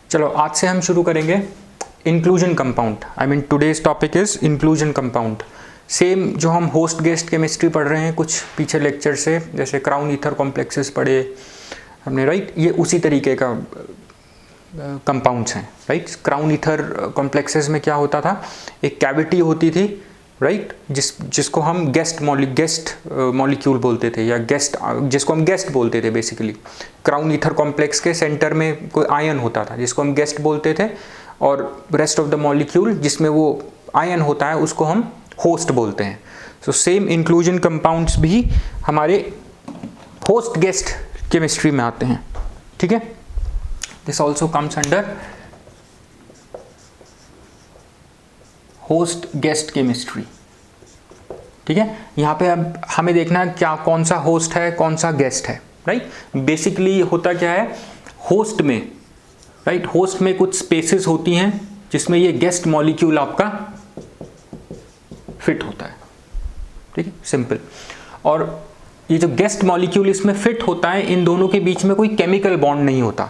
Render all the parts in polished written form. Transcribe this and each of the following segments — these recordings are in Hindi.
चलो आज से हम शुरू करेंगे inclusion compound. I mean today's topic is inclusion compound. Same जो हम होस्ट गेस्ट केमिस्ट्री पढ़ रहे हैं कुछ पीछे लेक्चर से, जैसे क्राउन ईथर कॉम्प्लेक्सेस पढ़े हमने, राइट। ये उसी तरीके का कंपाउंड्स हैं, राइट। क्राउन ईथर कॉम्प्लेक्सेस में क्या होता था, एक कैविटी होती थी, राइट, जिसको हम गेस्ट मॉलिक्यूल बोलते थे, या जिसको हम गेस्ट बोलते थे बेसिकली। क्राउन ईथर कॉम्प्लेक्स के सेंटर में कोई आयन होता था जिसको हम गेस्ट बोलते थे, और रेस्ट ऑफ द मॉलिक्यूल जिसमें वो आयन होता है उसको हम होस्ट बोलते हैं। सो सेम इंक्लूजन कंपाउंड्स भी हमारे होस्ट गेस्ट केमिस्ट्री में आते हैं, ठीक है। This also comes under host guest chemistry, ठीक है। यहाँ पे अब हमें देखना है क्या कौन सा होस्ट है कौन सा गेस्ट है, राइट। बेसिकली होता क्या है होस्ट में, राइट, होस्ट में कुछ स्पेसेस होती हैं जिसमें ये गेस्ट मॉलिक्यूल आपका फिट होता है, ठीक है, सिंपल। और ये जो गेस्ट मॉलिक्यूल इसमें फिट होता है, इन दोनों के बीच में कोई केमिकल बॉन्ड नहीं होता,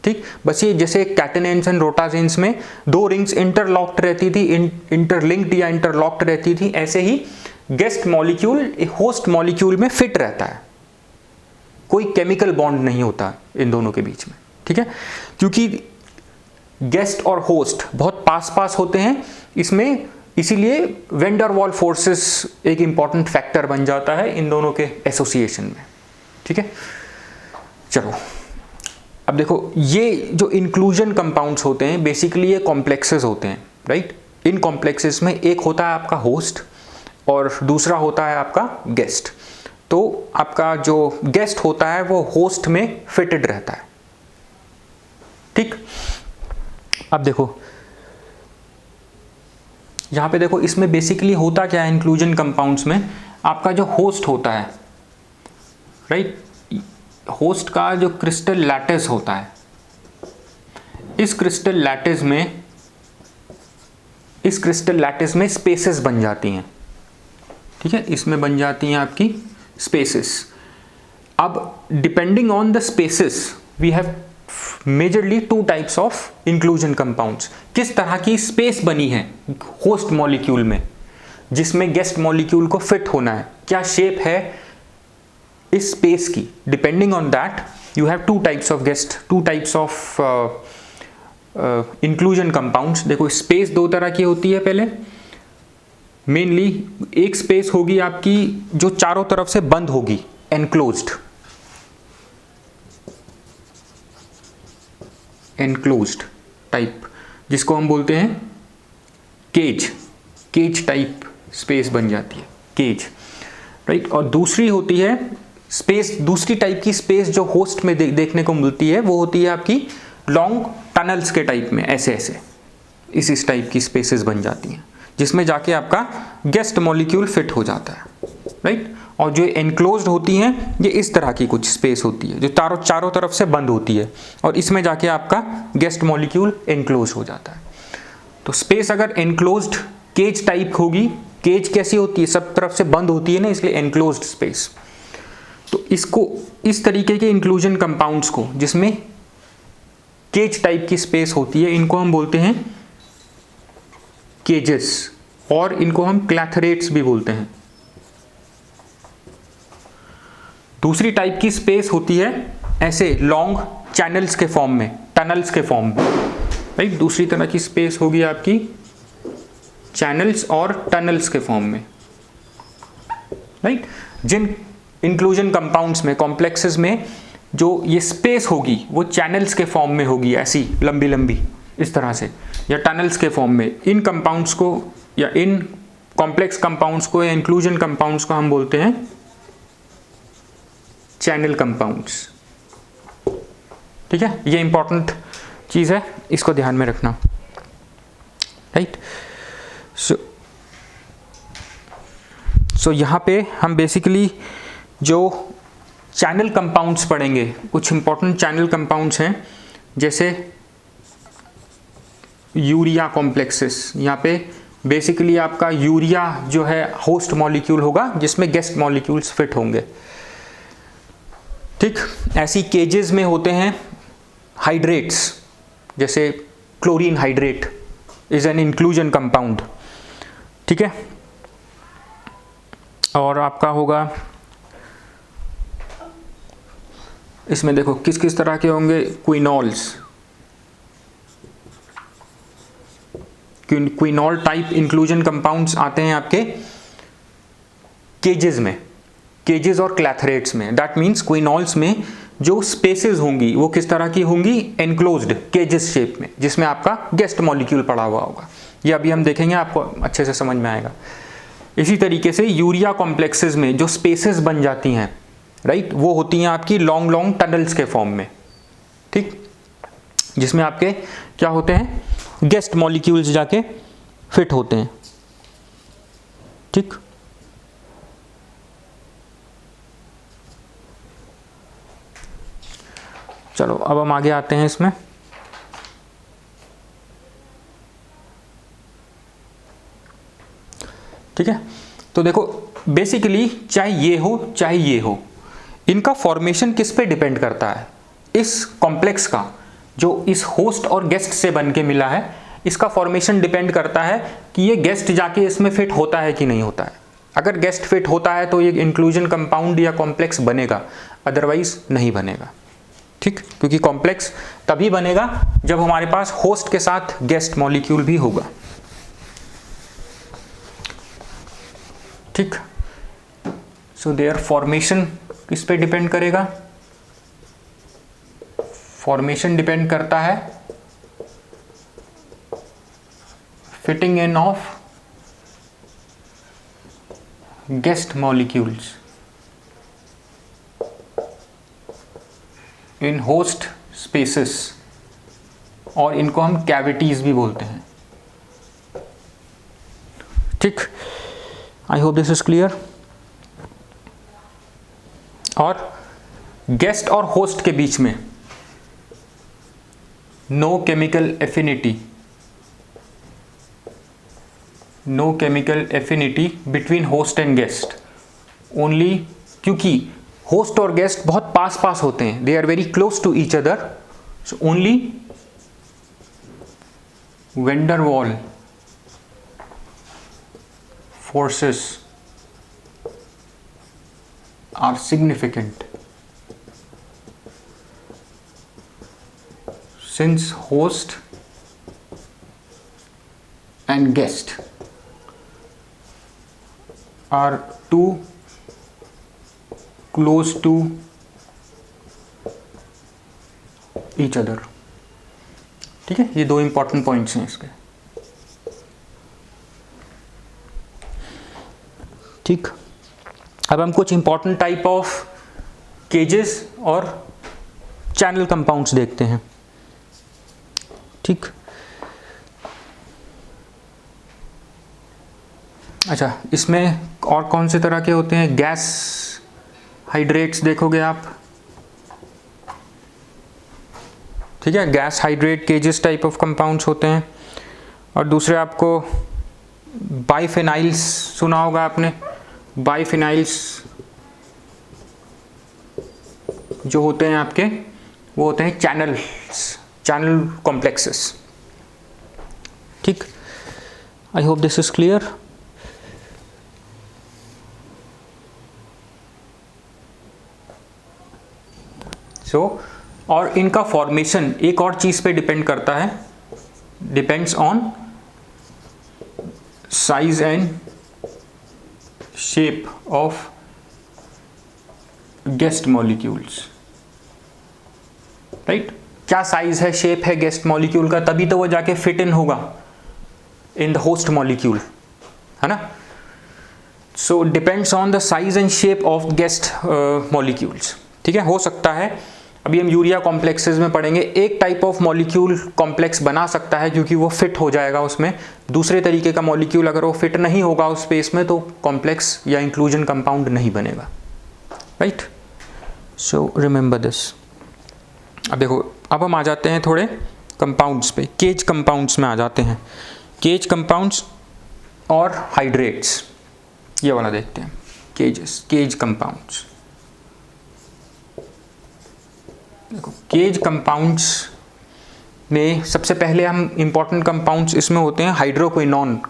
ठीक। बस ये जैसे कैटेनेन्स एंड रोटाजेंस में दो रिंग्स इंटरलॉक्ड रहती थी, इंटरलिंक्ड या इंटरलॉक्ड रहती थी, ऐसे ही गेस्ट मॉलिक्यूल होस्ट मॉलिक्यूल में फिट रहता है, कोई केमिकल बॉन्ड नहीं होता इन दोनों के बीच में, ठीक है। क्योंकि गेस्ट और होस्ट बहुत पास पास होते हैं इसमें, इसीलिए वैन डर वाल फोर्सेस एक इंपॉर्टेंट फैक्टर बन जाता है इन दोनों के एसोसिएशन में, ठीक है। चलो अब देखो, ये जो इंक्लूजन कंपाउंड्स होते हैं बेसिकली ये कॉम्प्लेक्सेस होते हैं, राइट। इन कॉम्प्लेक्सेस में एक होता है आपका होस्ट और दूसरा होता है आपका गेस्ट। तो आपका जो गेस्ट होता है वो होस्ट में फिटेड रहता है, ठीक। अब देखो यहां पे देखो, इसमें बेसिकली होता क्या है इंक्लूजन कंपाउंड्स में, आपका जो होस्ट होता है, राइट, होस्ट का जो क्रिस्टल लैटिस होता है, इस क्रिस्टल लैटिस में स्पेसेस बन जाती हैं, ठीक है, इसमें बन जाती हैं आपकी स्पेसेस। अब depending on the species we have majorly two types of inclusion compounds. किस तरह की स्पेस बनी है होस्ट मॉलिक्यूल में जिसमें गेस्ट मॉलिक्यूल को फिट होना है, क्या शेप है इस स्पेस की, depending on that you have to types of inclusion compounds. देखो स्पेस दो तरह की होती है, पहले मेनली एक स्पेस होगी आपकी जो चारों तरफ से बंद होगी, एनक्लोज्ड टाइप, जिसको हम बोलते हैं केज टाइप स्पेस बन जाती है, केज, राइट। और दूसरी होती है स्पेस, दूसरी टाइप की स्पेस जो होस्ट में देखने को मिलती है वो होती है आपकी लॉन्ग टनल्स के टाइप में, ऐसे इस टाइप की स्पेसेस बन जाती हैं जिसमें जाके आपका गेस्ट मॉलिक्यूल फिट हो जाता है, राइट। और जो एनक्लोज्ड होती हैं ये इस तरह की कुछ स्पेस होती है जो चारों तरफ से बंद होती है, और इसमें जाके आपका गेस्ट मॉलिक्यूल एनक्लोज हो जाता है। तो स्पेस अगर एनक्लोज्ड केज टाइप होगी, केज कैसी होती है, सब तरफ से बंद होती है ना, इसलिए एनक्लोज्ड स्पेस। तो इसको, इस तरीके के इंक्लूजन कंपाउंड्स को जिसमें केज टाइप की स्पेस होती है, इनको हम बोलते हैं केजेस, और इनको हम क्लैथरेट्स भी बोलते हैं। दूसरी टाइप की स्पेस होती है ऐसे लॉन्ग चैनल्स के फॉर्म में, टनल्स के फॉर्म में, राइट। दूसरी तरह की स्पेस होगी आपकी चैनल्स और टनल्स के फॉर्म में, राइट। जिन इंक्लूजन कंपाउंड्स में, कॉम्प्लेक्सेस में जो ये स्पेस होगी वो चैनल्स के फॉर्म में होगी, ऐसी लंबी लंबी इस तरह से, या टनल्स के फॉर्म में। इन कंपाउंड्स को, या इन कॉम्प्लेक्स कंपाउंड्स को, या इंक्लूजन कंपाउंड्स को हम बोलते हैं चैनल कंपाउंड्स, ठीक है। ये इंपॉर्टेंट चीज है, इसको ध्यान में रखना, राइट। सो यहां पे हम बेसिकली जो चैनल कंपाउंड्स पढ़ेंगे, कुछ इंपॉर्टेंट चैनल कंपाउंड्स हैं, जैसे यूरिया कॉम्प्लेक्सेस। यहाँ पे बेसिकली आपका यूरिया जो है होस्ट मॉलिक्यूल होगा जिसमें गेस्ट मॉलिक्यूल्स फिट होंगे, ठीक। ऐसी केजेस में होते हैं हाइड्रेट्स, जैसे chlorine hydrate is an inclusion compound, ठीक है। और आपका होगा इसमें देखो किस किस तरह के होंगे, क्विनॉल्स, क्विनॉल टाइप इंक्लूजन कंपाउंड्स आते हैं आपके केजेस में, केजेस और क्लैथरेट्स में। दैट मीन्स क्विनॉल्स में जो स्पेसेस होंगी वो किस तरह की होंगी, एनक्लोज्ड केजेस शेप में, जिसमें आपका गेस्ट मॉलिक्यूल पड़ा हुआ होगा। ये अभी हम देखेंगे, आपको अच्छे से समझ में आएगा। इसी तरीके से यूरिया कॉम्प्लेक्सेस में जो स्पेसेस बन जाती हैं, राइट, वो होती हैं आपकी लॉन्ग लॉन्ग टनल्स के फॉर्म में, ठीक, जिसमें आपके क्या होते हैं, गेस्ट मॉलिक्यूल्स जाके फिट होते हैं, ठीक। चलो अब हम आगे आते हैं इसमें। ठीक है, तो देखो बेसिकली चाहे ये हो चाहे ये हो, इनका फॉर्मेशन किस पे डिपेंड करता है, इस कॉम्प्लेक्स का जो इस होस्ट और गेस्ट से बन के मिला है, इसका फॉर्मेशन डिपेंड करता है कि ये गेस्ट जाके इसमें फिट होता है कि नहीं होता है। अगर गेस्ट फिट होता है तो ये इंक्लूजन कंपाउंड या कॉम्प्लेक्स बनेगा, अदरवाइज नहीं बनेगा, ठीक, क्योंकि कॉम्प्लेक्स तभी बनेगा जब हमारे पास होस्ट के साथ गेस्ट मॉलिक्यूल भी होगा, ठीक। सो देयर फॉर्मेशन किस पे डिपेंड करेगा, फॉर्मेशन डिपेंड करता है fitting in of guest molecules in host spaces, और इनको हम कैविटीज भी बोलते हैं, ठीक। I hope this is clear. और गेस्ट और होस्ट के बीच में no chemical affinity, no chemical affinity between host and guest, only क्योंकि होस्ट और गेस्ट बहुत पास पास होते हैं, they are very close to each other, so only van der waals forces are significant since host and guest are too close to each other, ठीक है। ये दो इंपॉर्टेंट पॉइंट्स हैं इसके, ठीक। अब हम कुछ इंपॉर्टेंट टाइप ऑफ केजेस और चैनल कंपाउंड्स देखते हैं, ठीक। अच्छा, इसमें और कौन से तरह के होते हैं, गैस हाइड्रेट्स देखोगे आप, ठीक है, gas hydrate cages type of compounds होते हैं। और दूसरे आपको बाइफेनाइल्स सुना होगा आपने, बाइफिनाइल्स जो होते हैं आपके, वो होते हैं चैनल कॉम्प्लेक्सेस, ठीक। I hope this is clear. So और इनका फॉर्मेशन एक और चीज पे डिपेंड करता है, depends on size and shape of guest molecules, right. क्या साइज है, शेप है गेस्ट मॉलिक्यूल का, तभी तो वो जाके फिट इन होगा इन द होस्ट मॉलिक्यूल, है ना। So depends on the size and shape of guest molecules, ठीक है। हो सकता है, अभी हम यूरिया कॉम्प्लेक्सेस में पढ़ेंगे, एक टाइप ऑफ मॉलिक्यूल कॉम्प्लेक्स बना सकता है क्योंकि वो फिट हो जाएगा उसमें, दूसरे तरीके का मॉलिक्यूल अगर वो फिट नहीं होगा उस स्पेस में तो कॉम्प्लेक्स या इंक्लूजन कंपाउंड नहीं बनेगा, राइट। So remember this. अब देखो, अब हम आ जाते हैं थोड़े कंपाउंड्स पे, केज कंपाउंड्स में आ जाते हैं। केज कंपाउंड्स और हाइड्रेट्स, ये वाला देखते हैं, केज कंपाउंड्स। देखो केज कंपाउंड्स में सबसे पहले हम इम्पॉर्टेंट कंपाउंड्स इसमें होते हैं हाइड्रोक्विनोन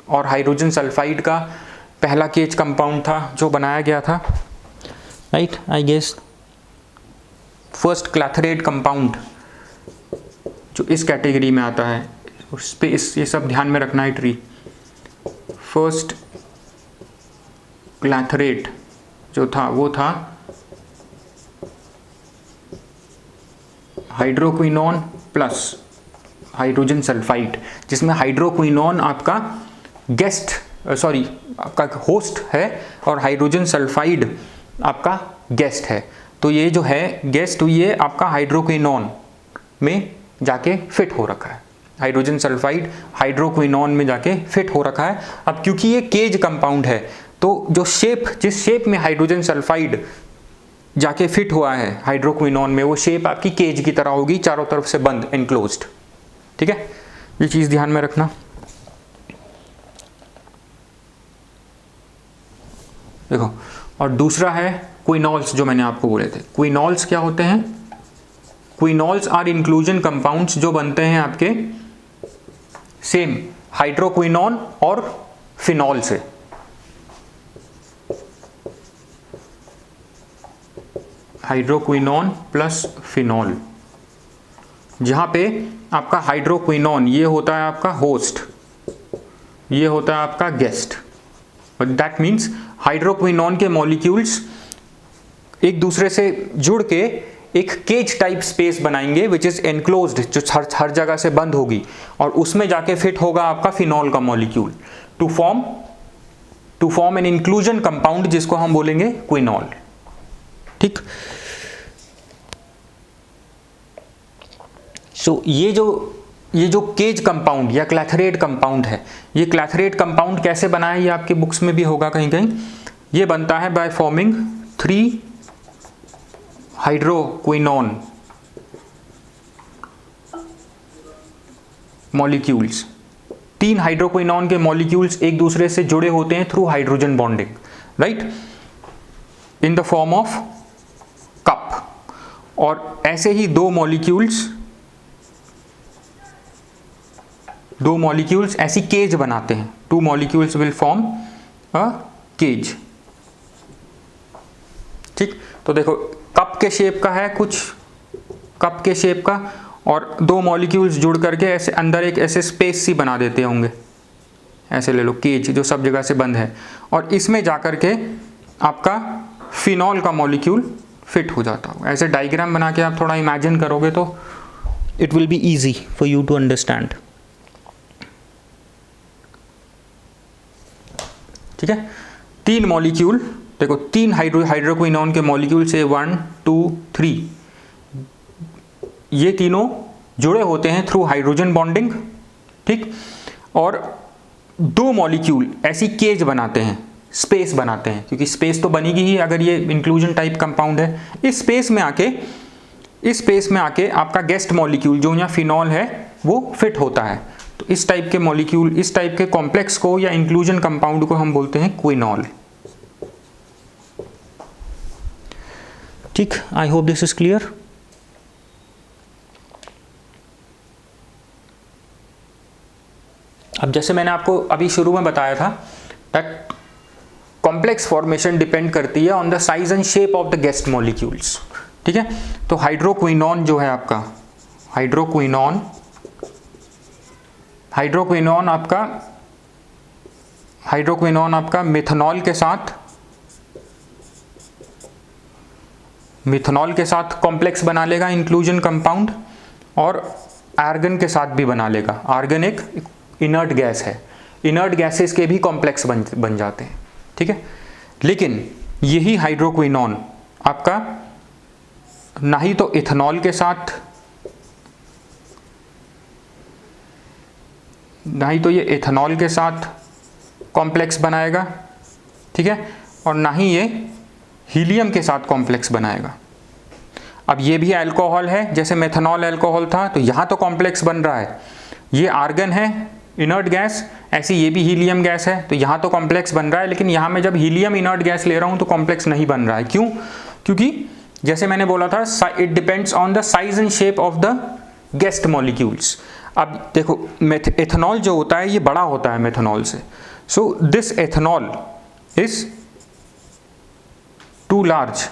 और हाइड्रोजन सल्फाइड का पहला केज कंपाउंड था जो बनाया गया था, right. I guess first clathrate compound जो इस कैटेगरी में आता है, उस पे ये सब ध्यान में रखना है ट्री। फर्स्ट क्लैथरेट जो था वो था हाइड्रोक्विनोन प्लस हाइड्रोजन सल्फाइड, जिसमें हाइड्रोक्विनोन आपका आपका होस्ट है और हाइड्रोजन सल्फाइड आपका गेस्ट है। तो ये जो है गेस्ट, ये आपका हाइड्रोक्विनोन में जाके फिट हो रखा है, हाइड्रोजन सल्फाइड हाइड्रोक्विनोन में जाके फिट हो रखा है। अब क्योंकि ये केज कंपाउंड है तो जो जिस शेप में हाइड्रोजन सल्फाइड जाके फिट हुआ है हाइड्रोक्विनोन में, वो शेप आपकी केज की तरह होगी, चारों तरफ से बंद, एनक्लोज्ड। ठीक है, ये चीज ध्यान में रखना। देखो, और दूसरा है क्विनॉल्स, जो मैंने आपको बोले थे। क्विनॉल्स क्या होते हैं? क्विनॉल्स आर इंक्लूजन कंपाउंड्स जो बनते हैं आपके सेम हाइड्रोक्विनोन और फिनॉल से। हाइड्रोक्विनोन प्लस फिनॉल, जहां पे आपका हाइड्रोक्विनोन ये होता है आपका होस्ट, ये होता है आपका गेस्ट। दैट मीन्स हाइड्रोक्विनोन के मॉलिक्यूल्स एक दूसरे से जुड़ के एक केज टाइप स्पेस बनाएंगे विच इज एनक्लोज्ड, जो हर जगह से बंद होगी, और उसमें जाके फिट होगा आपका फिनॉल का molecule to form an inclusion compound जिसको हम बोलेंगे क्विनॉल। ठीक, सो ये जो केज कंपाउंड या क्लैथरेट कंपाउंड है, ये क्लैथरेट कंपाउंड कैसे बना है, ये आपके बुक्स में भी होगा कहीं कहीं। ये बनता है by forming 3 hydroquinone molecules. 3 hydroquinone के मॉलिक्यूल्स एक दूसरे से जुड़े होते हैं through hydrogen bonding, right, in the form of cup. और ऐसे ही दो मॉलिक्यूल्स ऐसी केज बनाते हैं। 2 molecules will form a cage. ठीक, तो देखो कप के शेप का है, कुछ कप के शेप का, और 2 मॉलिक्यूल्स जुड़ करके ऐसे अंदर एक ऐसे स्पेस सी बना देते होंगे, ऐसे ले लो केज जो सब जगह से बंद है, और इसमें जाकर के आपका फिनॉल का मॉलिक्यूल फिट हो जाता हो। ऐसे डायग्राम बना के आप थोड़ा इमेजिन करोगे तो it will be easy for you to understand. ठीक है, 3 मॉलिक्यूल, देखो 3 हाइड्रोक्विनोन के मॉलिक्यूल से 1 2 3, ये तीनों जुड़े होते हैं थ्रू हाइड्रोजन बॉन्डिंग। ठीक, और 2 मॉलिक्यूल ऐसी केज बनाते हैं, स्पेस बनाते हैं, क्योंकि स्पेस तो बनेगी ही अगर ये इंक्लूजन टाइप कंपाउंड है। इस स्पेस में आके आपका गेस्ट मॉलिक्यूल जो यहाँ फिनॉल है वो फिट होता है। तो इस टाइप के मॉलिक्यूल, इस टाइप के कॉम्प्लेक्स को या इंक्लूजन कंपाउंड को हम बोलते हैं क्विनॉल। ठीक, I hope this is clear. अब जैसे मैंने आपको अभी शुरू में बताया था दैट कॉम्प्लेक्स फॉर्मेशन डिपेंड करती है on the size and shape of the guest molecules. ठीक है, तो हाइड्रोक्विनोन जो है आपका, हाइड्रोक्विनोन आपका मिथनॉल के साथ कॉम्प्लेक्स बना लेगा इंक्लूजन कंपाउंड, और आर्गन के साथ भी बना लेगा। आर्गन एक इनर्ट गैस है, इनर्ट गैसेस के भी कॉम्प्लेक्स बन जाते हैं। ठीक है, लेकिन यही हाइड्रोक्विनोन आपका ना ही तो इथेनॉल के साथ, ना ही तो ये इथेनॉल के साथ कॉम्प्लेक्स बनाएगा, ठीक है, और ना ही ये हीलियम के साथ कॉम्प्लेक्स बनाएगा। अब ये भी अल्कोहल है, जैसे मेथनॉल अल्कोहल था, तो यहाँ तो कॉम्प्लेक्स बन रहा है। ये आर्गन है, इनर्ट गैस, ऐसी ये भी हीलियम गैस है, तो यहाँ तो कॉम्प्लेक्स बन रहा है। लेकिन यहाँ मैं जब हीलियम इनर्ट गैस ले रहा हूँ तो कॉम्प्लेक्स नहीं बन रहा है। क्यों? क्योंकि जैसे मैंने बोला था, it depends on the size and shape of the guest molecules. अब देखो एथेनॉल जो होता है ये बड़ा होता है मेथनॉल से, so this ethanol is too large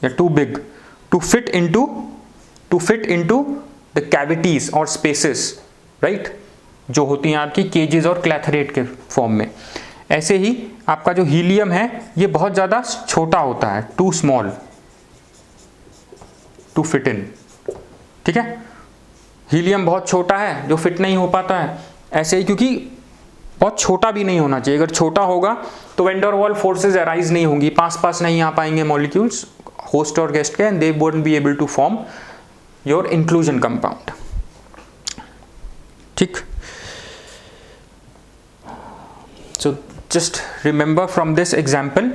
या too big to fit into the cavities और स्पेसेस, राइट, जो होती हैं आपकी केजेस और क्लैथरेट के फॉर्म में। ऐसे ही आपका जो हीलियम है ये बहुत ज़्यादा छोटा होता है, too small to fit in, ठीक है। हीलियम बहुत छोटा है जो फिट नहीं हो पाता है, ऐसे ही क्योंकि बहुत छोटा भी नहीं होना चाहिए, अगर छोटा होगा तो वैन डर वाल फोर्सेज अराइज नहीं होंगी, पास नहीं आ पाएंगे मॉलिक्यूल्स होस्ट और गेस्ट के, and they won't be able to form your inclusion compound, ठीक। So just remember from this example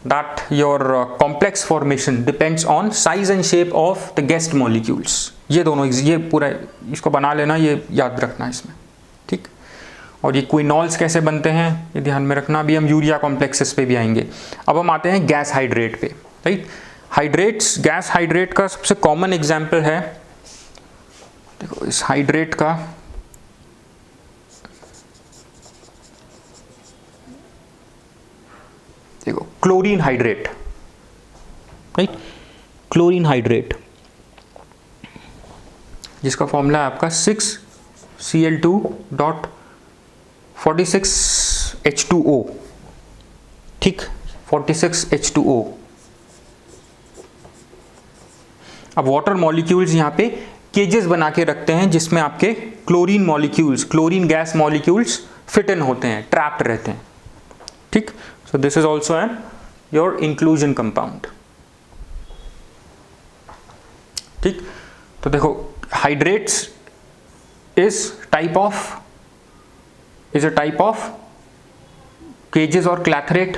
that your complex formation depends on size and shape of the guest molecules। ये दोनों, ये पूरा इसको बना लेना, ये याद रखना इसमें, ठीक। और ये क्विनॉल्स कैसे बनते हैं ये ध्यान में रखना, अभी हम यूरिया कॉम्प्लेक्सेस पे भी आएंगे। अब हम आते हैं गैस हाइड्रेट पे, राइट। हाइड्रेट्स, गैस हाइड्रेट का सबसे कॉमन एग्जाम्पल है, देखो इस हाइड्रेट का देखो chlorine hydrate, right, chlorine hydrate जिसका फॉर्मूला है आपका 6Cl2.46H2O, ठीक, 46H2O। अब वाटर मॉलिक्यूल्स यहाँ पे केजेस बना के रखते हैं जिसमें आपके chlorine molecules, chlorine gas molecules fit in होते हैं, ट्रैप्ड रहते हैं, ठीक। So this is also your inclusion compound, ठीक। तो देखो hydrates is a type of cages और clathrate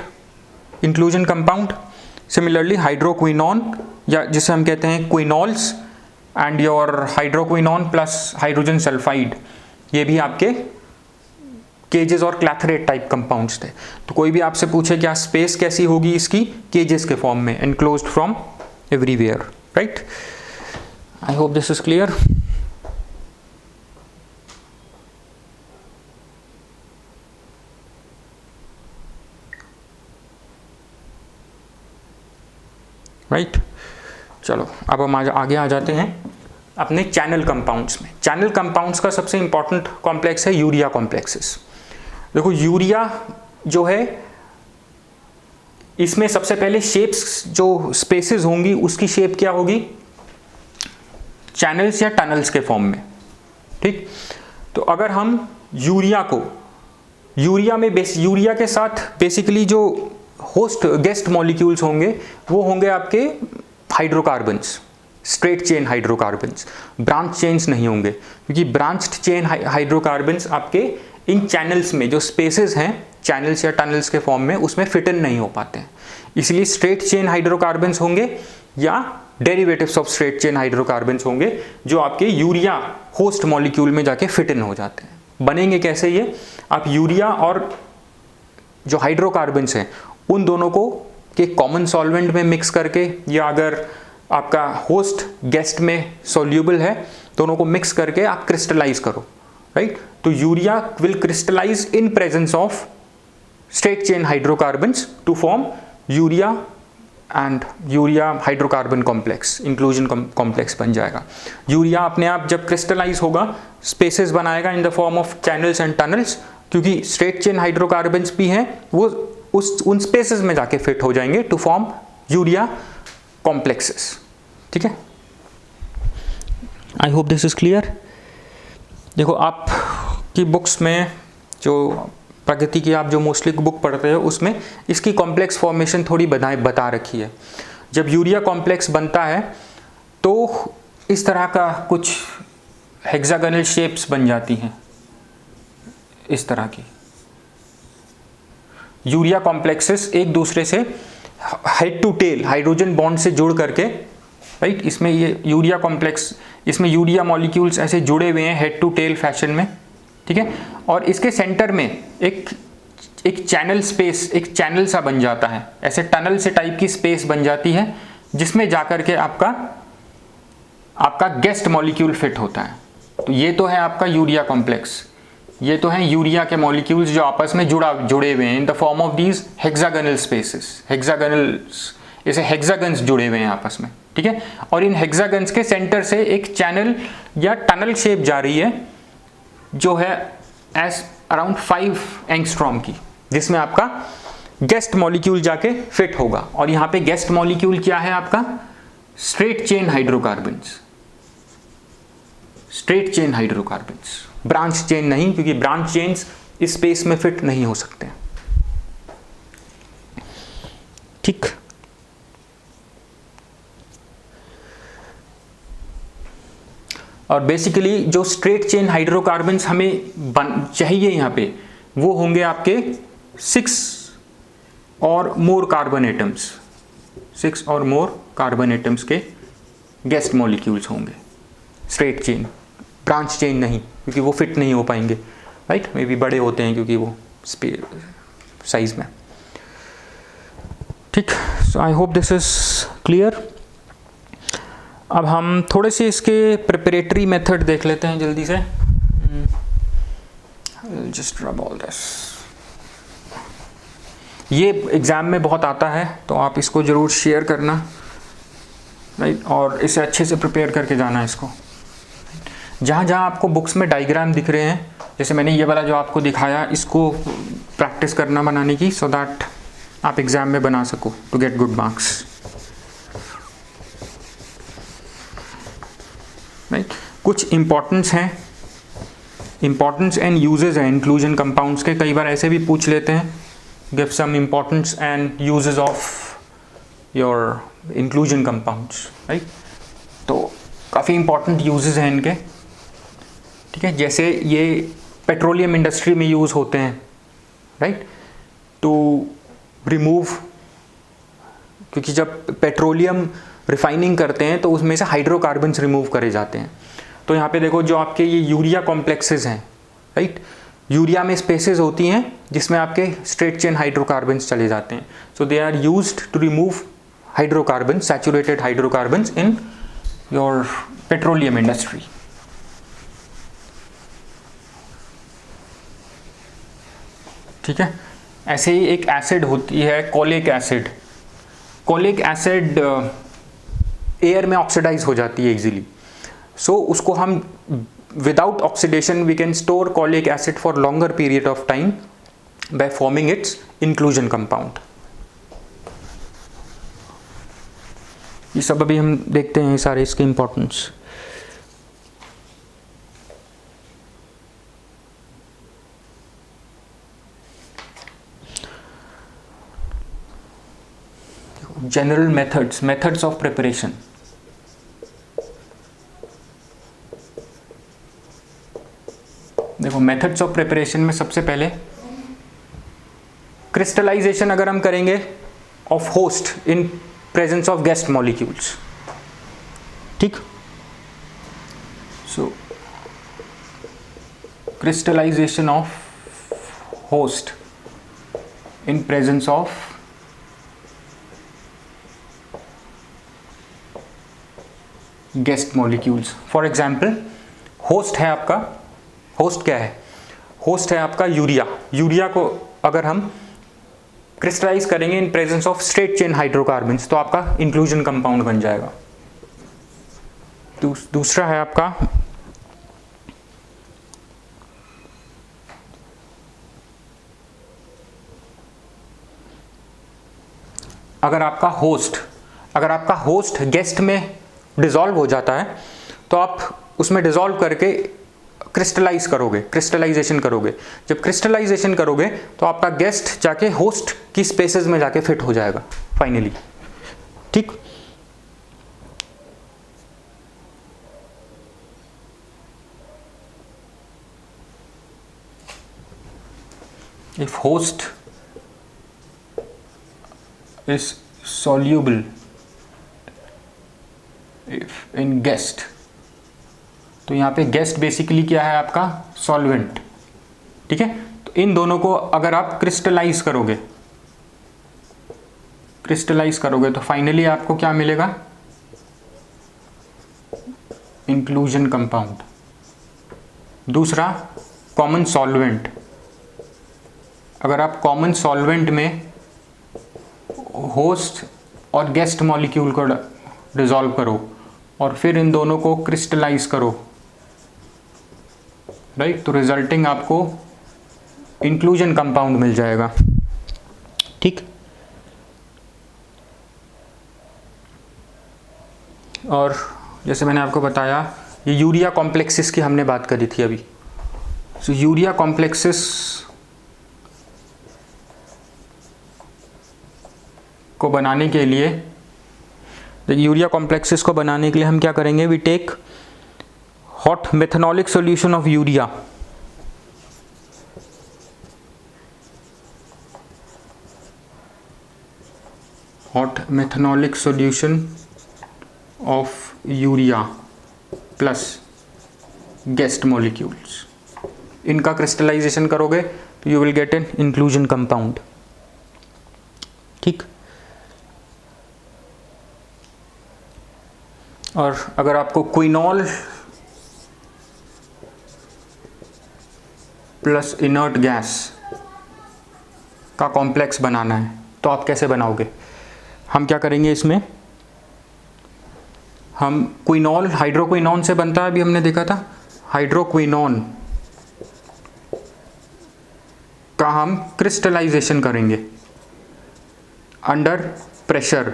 inclusion compound। Similarly hydroquinone या जिसे हम कहते हैं quinols and your hydroquinone plus hydrogen sulfide, ये भी आपके केजेस और क्लैथरेट टाइप कंपाउंड्स थे। तो कोई भी आपसे पूछे क्या स्पेस कैसी होगी इसकी, केजेस के फॉर्म में, enclosed from everywhere, right. I hope this is clear. Right, चलो अब हम आगे आ जाते हैं अपने चैनल कंपाउंड्स में। चैनल कंपाउंड्स का सबसे इंपॉर्टेंट कॉम्प्लेक्स है यूरिया कॉम्प्लेक्सेस। देखो यूरिया जो है इसमें सबसे पहले शेप्स, जो स्पेसेस होंगी उसकी शेप क्या होगी, चैनल्स या टनल्स के फॉर्म में, ठीक। तो अगर हम यूरिया के साथ बेसिकली जो होस्ट गेस्ट मॉलिक्यूल्स होंगे वो होंगे आपके hydrocarbons, straight chain hydrocarbons, branch chains नहीं होंगे, क्योंकि ब्रांच्ड चेन हाइड्रोकार्बन्स आपके इन चैनल्स में जो स्पेसेस हैं, चैनल्स या टनल्स के फॉर्म में, उसमें फिट इन नहीं हो पाते हैं, इसलिए स्ट्रेट चेन हाइड्रोकार्बन्स होंगे या derivatives of straight chain hydrocarbons होंगे जो आपके यूरिया होस्ट मॉलिक्यूल में जाके फिट इन हो जाते हैं। बनेंगे कैसे ये, आप यूरिया और जो हाइड्रोकार्बन्स हैं उन दोनों को के कॉमन सॉल्वेंट में मिक्स करके, या अगर आपका होस्ट गेस्ट में सोल्यूबल है, दोनों को मिक्स करके आप क्रिस्टलाइज करो, राइट। तो urea will crystallize in presence of straight chain hydrocarbons to form urea and urea hydrocarbon complex, inclusion complex बन जाएगा। यूरिया अपने आप जब क्रिस्टलाइज होगा स्पेसेस बनाएगा इन the form of channels and tunnels, क्योंकि स्ट्रेट चेन हाइड्रोकार्बन्स भी हैं, वो उन स्पेसेस में जाके फिट हो जाएंगे टू फॉर्म यूरिया कॉम्प्लेक्सेस, ठीक है। आई होप दिस इज क्लियर। देखो आप की बुक्स में जो प्रकृति की आप जो मोस्टली बुक पढ़ते हो उसमें इसकी कॉम्प्लेक्स फॉर्मेशन थोड़ी बता रखी है। जब यूरिया कॉम्प्लेक्स बनता है तो इस तरह का कुछ हेक्सागोनल शेप्स बन जाती हैं, इस तरह की यूरिया कॉम्प्लेक्सेस एक दूसरे से head to tail hydrogen bond से जुड़ करके, राइट, इसमें ये यूरिया कॉम्प्लेक्स, इसमें यूरिया मॉलिक्यूल्स ऐसे जुड़े हुए हैं हेड टू टेल फैशन में, ठीक है। और इसके सेंटर में एक चैनल स्पेस, एक चैनल सा बन जाता है, ऐसे टनल से टाइप की स्पेस बन जाती है जिसमें जाकर के आपका गेस्ट मॉलिक्यूल फिट होता है। तो ये तो है आपका यूरिया कॉम्प्लेक्स, ये तो है यूरिया के मॉलिक्यूल्स जो आपस में जुड़े हुए हैं in the form of these hexagonal spaces, hexagonals, ऐसे हेक्सागन्स जुड़े हुए हैं आपस में, ठीक है। और इन हेक्सागन्स के सेंटर से एक चैनल या टनल शेप जा रही है जो है एज अराउंड 5 एंगस्ट्रॉम की, जिसमें आपका गेस्ट मॉलिक्यूल जाके फिट होगा। और यहाँ पे गेस्ट मॉलिक्यूल क्या है आपका? Straight chain hydrocarbons, straight chain hydrocarbons, branch chain नहीं, क्योंकि ब्रांच चेन्स इस स्पेस में फिट नहीं हो सकते, ठीक। और बेसिकली जो स्ट्रेट चेन हाइड्रोकार्बन्स हमें चाहिए यहाँ पे, वो होंगे आपके 6 और मोर कार्बन एटम्स, 6 और मोर कार्बन एटम्स के गेस्ट मॉलिक्यूल्स होंगे स्ट्रेट चेन, ब्रांच चेन नहीं, क्योंकि वो फिट नहीं हो पाएंगे, राइट। मे बी बड़े होते हैं क्योंकि वो साइज में, ठीक। So I hope this is clear. अब हम थोड़े से इसके प्रिपरेटरी मेथड देख लेते हैं जल्दी से। जस्ट रब ऑल दिस, ये एग्ज़ाम में बहुत आता है तो आप इसको ज़रूर शेयर करना, राइट। और इसे अच्छे से प्रिपेयर करके जाना इसको। जहाँ जहाँ आपको बुक्स में डायग्राम दिख रहे हैं, जैसे मैंने ये वाला जो आपको दिखाया, इसको प्रैक्टिस करना बनाने की, सो दैट आप एग्ज़ाम में बना सको to get good marks, right. कुछ इम्पॉर्टेंस हैं, इम्पॉर्टेंस एंड यूजेस हैं इंक्लूजन कंपाउंड्स के, कई बार ऐसे भी पूछ लेते हैं, give some importance and uses of your inclusion compounds, right. तो काफ़ी इम्पॉर्टेंट यूजेस हैं इनके, ठीक है। जैसे ये पेट्रोलियम इंडस्ट्री में यूज़ होते हैं, राइट, टू रिमूव, क्योंकि जब पेट्रोलियम रिफाइनिंग करते हैं तो उसमें से हाइड्रोकार्बन्स रिमूव करे जाते हैं। तो यहाँ पे देखो जो आपके ये यूरिया कॉम्प्लेक्सेस हैं, राइट, यूरिया में स्पेसेस होती हैं जिसमें आपके स्ट्रेट चेन हाइड्रोकार्बन्स चले जाते हैं। So they are used to remove hydrocarbon, saturated hydrocarbons in your petroleum industry. ठीक है। ऐसे ही एक एसिड होती है colic acid. Colic acid air में ऑक्सीडाइज हो जाती है इजीली, सो उसको हम without oxidation we can store colic acid for longer period of time by forming its inclusion compound. ये सब अभी हम देखते हैं सारे इसके importance. General methods of preparation. देखो मेथड्स ऑफ प्रिपरेशन में सबसे पहले क्रिस्टलाइजेशन अगर हम करेंगे of host in presence of guest molecules, ठीक। So crystallisation of host in presence of guest molecules. For example host है आपका, होस्ट क्या है? होस्ट है आपका यूरिया। यूरिया को अगर हम क्रिस्टलाइज करेंगे इन presence of straight chain hydrocarbons तो आपका इंक्लूजन कंपाउंड बन जाएगा। दूसरा है आपका अगर आपका होस्ट गेस्ट में डिसॉल्व हो जाता है तो आप उसमें डिसॉल्व करके क्रिस्टलाइज करोगे, क्रिस्टलाइजेशन करोगे। जब क्रिस्टलाइजेशन करोगे तो आपका गेस्ट जाके होस्ट की स्पेसेस में जाके फिट हो जाएगा फाइनली, ठीक। If host is soluble in guest, तो यहाँ पे गेस्ट बेसिकली क्या है आपका? सॉल्वेंट, ठीक है। तो इन दोनों को अगर आप क्रिस्टलाइज करोगे तो फाइनली आपको क्या मिलेगा? Inclusion compound. दूसरा कॉमन सॉल्वेंट, अगर आप कॉमन सॉल्वेंट में होस्ट और गेस्ट मॉलिक्यूल को डिसॉल्व करो और फिर इन दोनों को क्रिस्टलाइज करो, राइट, तो रिजल्टिंग आपको इंक्लूजन कंपाउंड मिल जाएगा। ठीक, और जैसे मैंने आपको बताया ये यूरिया कॉम्प्लेक्सेस की हमने बात करी थी अभी। सो यूरिया कॉम्प्लेक्सेस को बनाने के लिए, यूरिया कॉम्प्लेक्सेस को बनाने के लिए हम क्या करेंगे, we take hot methanolic solution of urea, hot methanolic solution of urea plus guest molecules, इनका क्रिस्टलाइजेशन करोगे तो you will get an inclusion compound. ठीक, और अगर आपको क्विनॉल प्लस इनर्ट गैस का कॉम्प्लेक्स बनाना है तो आप कैसे बनाओगे? हम क्या करेंगे इसमें, हम क्विनॉल हाइड्रोक्विनॉन से बनता है, अभी हमने देखा था, हाइड्रोक्विनॉन का हम क्रिस्टलाइजेशन करेंगे under pressure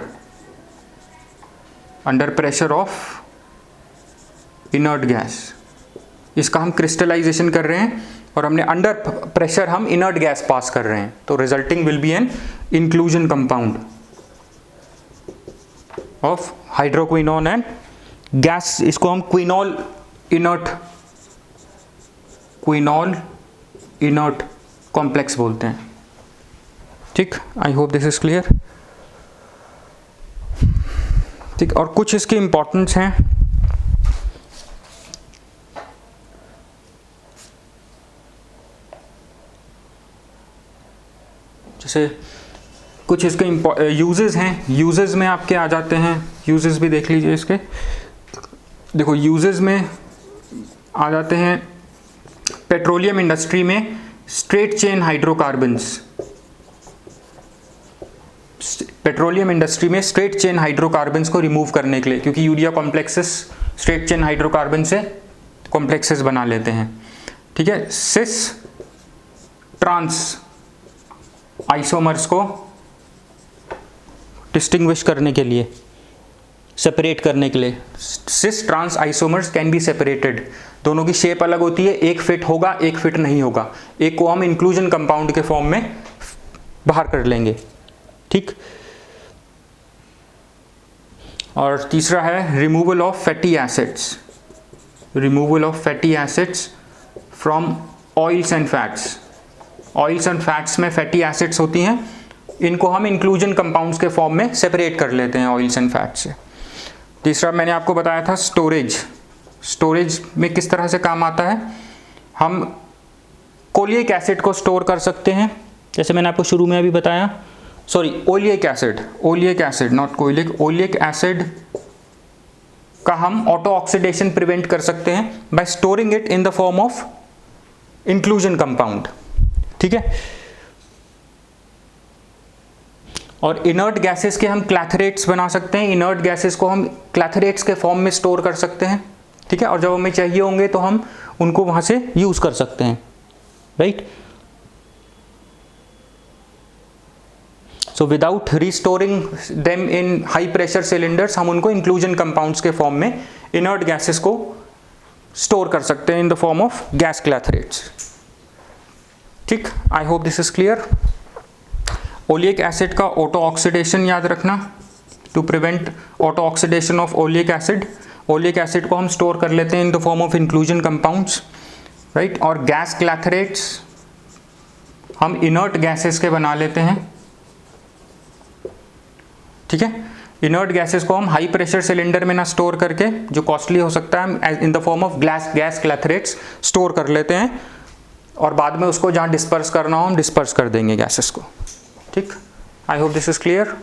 of inert gas. इसका हम क्रिस्टलाइजेशन कर रहे हैं और हमने अंडर प्रेशर हम इनर्ट गैस पास कर रहे हैं, तो resulting will be an inclusion compound of hydroquinone and gas. इसको हम क्विनॉल इनर्ट कॉम्प्लेक्स बोलते हैं। ठीक, I hope this is clear. ठीक, और कुछ इसके इंपॉर्टेंस हैं, जैसे कुछ इसके यूजेस हैं। यूजेस में आपके आ जाते हैं, यूजेस भी देख लीजिए इसके। देखो यूजेस में आ जाते हैं, पेट्रोलियम इंडस्ट्री में straight chain hydrocarbons, petroleum industry में स्ट्रेट चेन हाइड्रोकार्बन्स को रिमूव करने के लिए, क्योंकि urea complexes straight chain hydrocarbon से कॉम्प्लेक्सेस बना लेते हैं। ठीक है, सिस ट्रांस आइसोमर्स को डिस्टिंग्विश करने के लिए, सेपरेट करने के लिए, cis trans isomers can be separated. दोनों की शेप अलग होती है, एक फिट होगा एक फिट नहीं होगा, एक को हम इंक्लूजन कंपाउंड के फॉर्म में बाहर कर लेंगे। ठीक, और तीसरा है removal of fatty acids, removal of fatty acids from oils and fats. Oils and fats में फैटी एसिड्स होती हैं, इनको हम इंक्लूजन कंपाउंड्स के फॉर्म में सेपरेट कर लेते हैं ऑयल्स एंड फैट्स से। तीसरा मैंने आपको बताया था स्टोरेज। स्टोरेज में किस तरह से काम आता है, हम कोलिक एसिड को स्टोर कर सकते हैं, जैसे मैंने आपको शुरू में अभी बताया, sorry oleic acid not colic, oleic acid का हम ऑटो ऑक्सीडेशन प्रिवेंट कर सकते हैं bye storing it in the form of inclusion compound. ठीक है, और इनर्ट गैसेस के हम क्लैथरेट्स बना सकते हैं, इनर्ट गैसेस को हम क्लैथरेट्स के फॉर्म में स्टोर कर सकते हैं। ठीक है, और जब हमें चाहिए होंगे तो हम उनको वहां से यूज कर सकते हैं, right. So without restoring them in high pressure cylinders, हम उनको इंक्लूजन कंपाउंड्स के फॉर्म में इनर्ट गैसेस को स्टोर कर सकते हैं in the form of gas clathrates. ठीक, I hope this is clear. Oleic acid का ऑटो ऑक्सीडेशन याद रखना, to prevent auto oxidation of oleic acid. Oleic acid को हम स्टोर कर लेते हैं in the form of inclusion compounds, right. और गैस क्लैथरेट्स हम इनर्ट गैसेस के बना लेते हैं। ठीक है, इनर्ट गैसेस को हम हाई प्रेशर सिलेंडर में ना स्टोर करके, जो कॉस्टली हो सकता है, in the form of gas clathrates store कर लेते हैं और बाद में उसको जहाँ डिस्पर्स करना हो हम डिस्पर्स कर देंगे गैसेस को। ठीक, I hope this is clear.